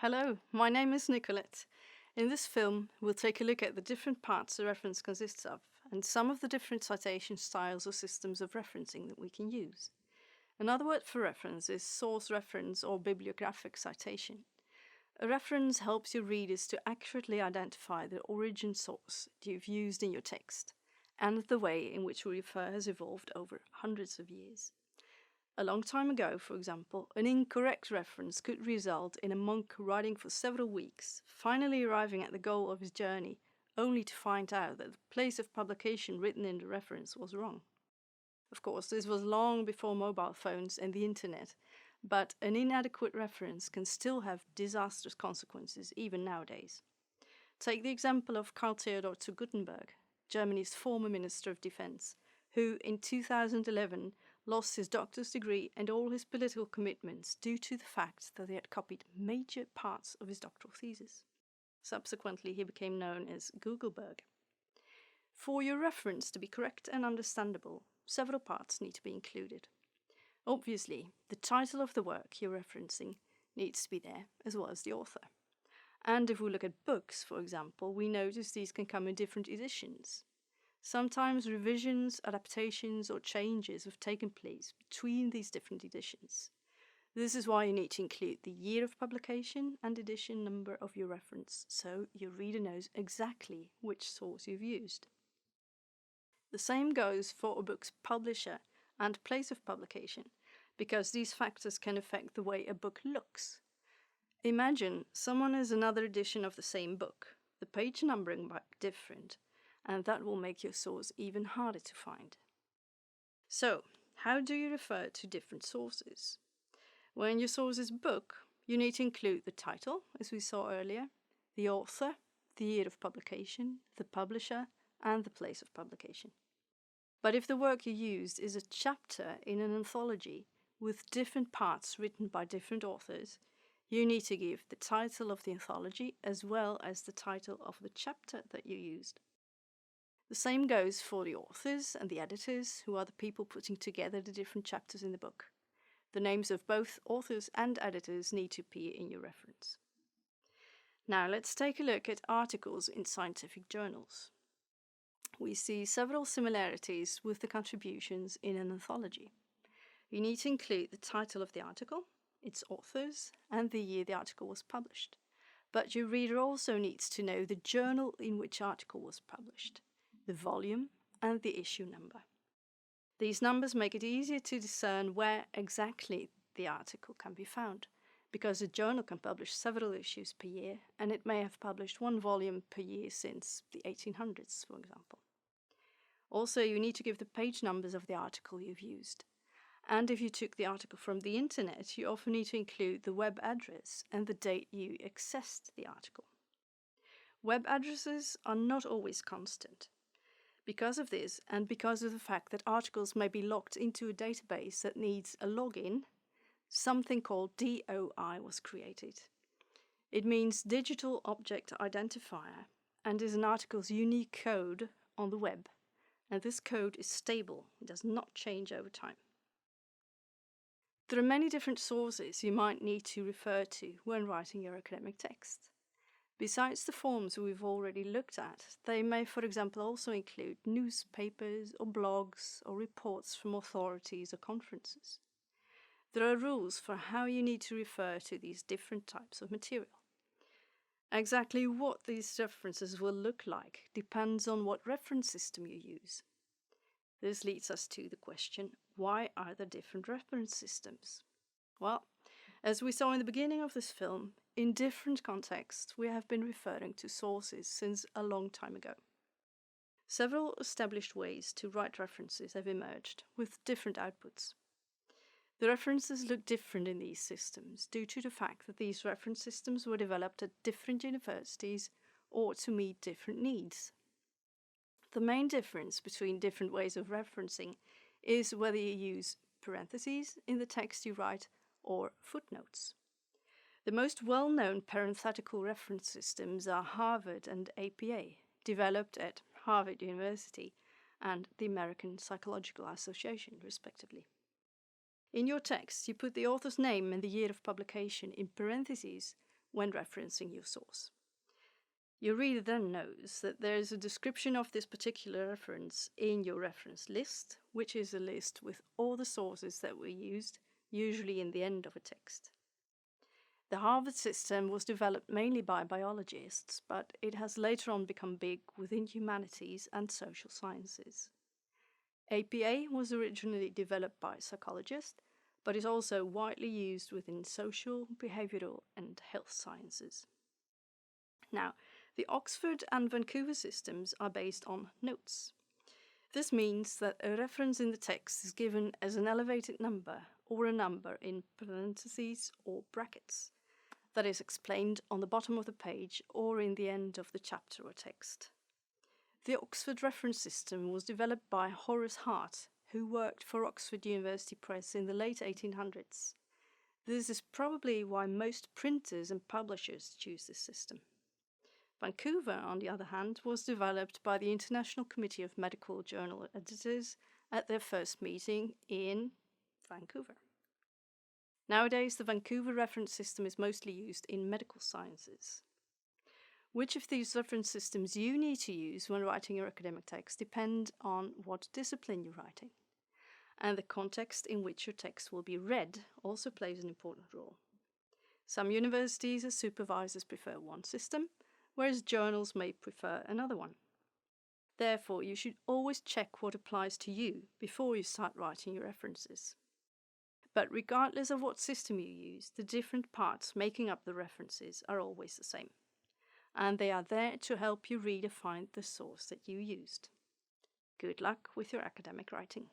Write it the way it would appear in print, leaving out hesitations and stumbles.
Hello, my name is Nicolette. In this film, we'll take a look at the different parts a reference consists of, and some of the different citation styles or systems of referencing that we can use. Another word for reference is source reference or bibliographic citation. A reference helps your readers to accurately identify the origin source you've used in your text, and the way in which we refer has evolved over hundreds of years. A long time ago, for example, an incorrect reference could result in a monk writing for several weeks, finally arriving at the goal of his journey, only to find out that the place of publication written in the reference was wrong. Of course, this was long before mobile phones and the internet, but an inadequate reference can still have disastrous consequences even nowadays. Take the example of Karl Theodor zu Guttenberg, Germany's former Minister of Defense, who in 2011 lost his doctor's degree and all his political commitments due to the fact that he had copied major parts of his doctoral thesis. Subsequently, he became known as Googleberg. For your reference to be correct and understandable, several parts need to be included. Obviously, the title of the work you're referencing needs to be there, as well as the author. And if we look at books, for example, we notice these can come in different editions. Sometimes revisions, adaptations, or changes have taken place between these different editions. This is why you need to include the year of publication and edition number of your reference, so your reader knows exactly which source you've used. The same goes for a book's publisher and place of publication, because these factors can affect the way a book looks. Imagine someone has another edition of the same book. The page numbering might be different, and that will make your source even harder to find. So, how do you refer to different sources? When your source is a book, you need to include the title, as we saw earlier, the author, the year of publication, the publisher, and the place of publication. But if the work you used is a chapter in an anthology with different parts written by different authors, you need to give the title of the anthology as well as the title of the chapter that you used. The same goes for the authors and the editors, who are the people putting together the different chapters in the book. The names of both authors and editors need to appear in your reference. Now let's take a look at articles in scientific journals. We see several similarities with the contributions in an anthology. You need to include the title of the article, its authors, and the year the article was published. But your reader also needs to know the journal in which article was published, the volume, and the issue number. These numbers make it easier to discern where exactly the article can be found, because a journal can publish several issues per year, and it may have published one volume per year since the 1800s, for example. Also, you need to give the page numbers of the article you've used. And if you took the article from the internet, you often need to include the web address and the date you accessed the article. Web addresses are not always constant. Because of this, and because of the fact that articles may be logged into a database that needs a login, something called DOI was created. It means Digital Object Identifier and is an article's unique code on the web. And this code is stable, it does not change over time. There are many different sources you might need to refer to when writing your academic text. Besides the forms we've already looked at, they may, for example, also include newspapers or blogs or reports from authorities or conferences. There are rules for how you need to refer to these different types of material. Exactly what these references will look like depends on what reference system you use. This leads us to the question, why are there different reference systems? Well, as we saw in the beginning of this film, in different contexts we have been referring to sources since a long time ago. Several established ways to write references have emerged, with different outputs. The references look different in these systems due to the fact that these reference systems were developed at different universities or to meet different needs. The main difference between different ways of referencing is whether you use parentheses in the text you write or footnotes. The most well-known parenthetical reference systems are Harvard and APA, developed at Harvard University and the American Psychological Association, respectively. In your text, you put the author's name and the year of publication in parentheses when referencing your source. Your reader then knows that there is a description of this particular reference in your reference list, which is a list with all the sources that were used, usually in the end of a text. The Harvard system was developed mainly by biologists, but it has later on become big within humanities and social sciences. APA was originally developed by psychologists, but is also widely used within social, behavioral, and health sciences. Now, the Oxford and Vancouver systems are based on notes. This means that a reference in the text is given as an elevated number or a number in parentheses or brackets that is explained on the bottom of the page or in the end of the chapter or text. The Oxford reference system was developed by Horace Hart, who worked for Oxford University Press in the late 1800s. This is probably why most printers and publishers choose this system. Vancouver, on the other hand, was developed by the International Committee of Medical Journal Editors at their first meeting in Vancouver. Nowadays, the Vancouver reference system is mostly used in medical sciences. Which of these reference systems you need to use when writing your academic text depend on what discipline you're writing. And the context in which your text will be read also plays an important role. Some universities as supervisors prefer one system, whereas journals may prefer another one. Therefore, you should always check what applies to you before you start writing your references. But regardless of what system you use, the different parts making up the references are always the same. And they are there to help your reader find the source that you used. Good luck with your academic writing.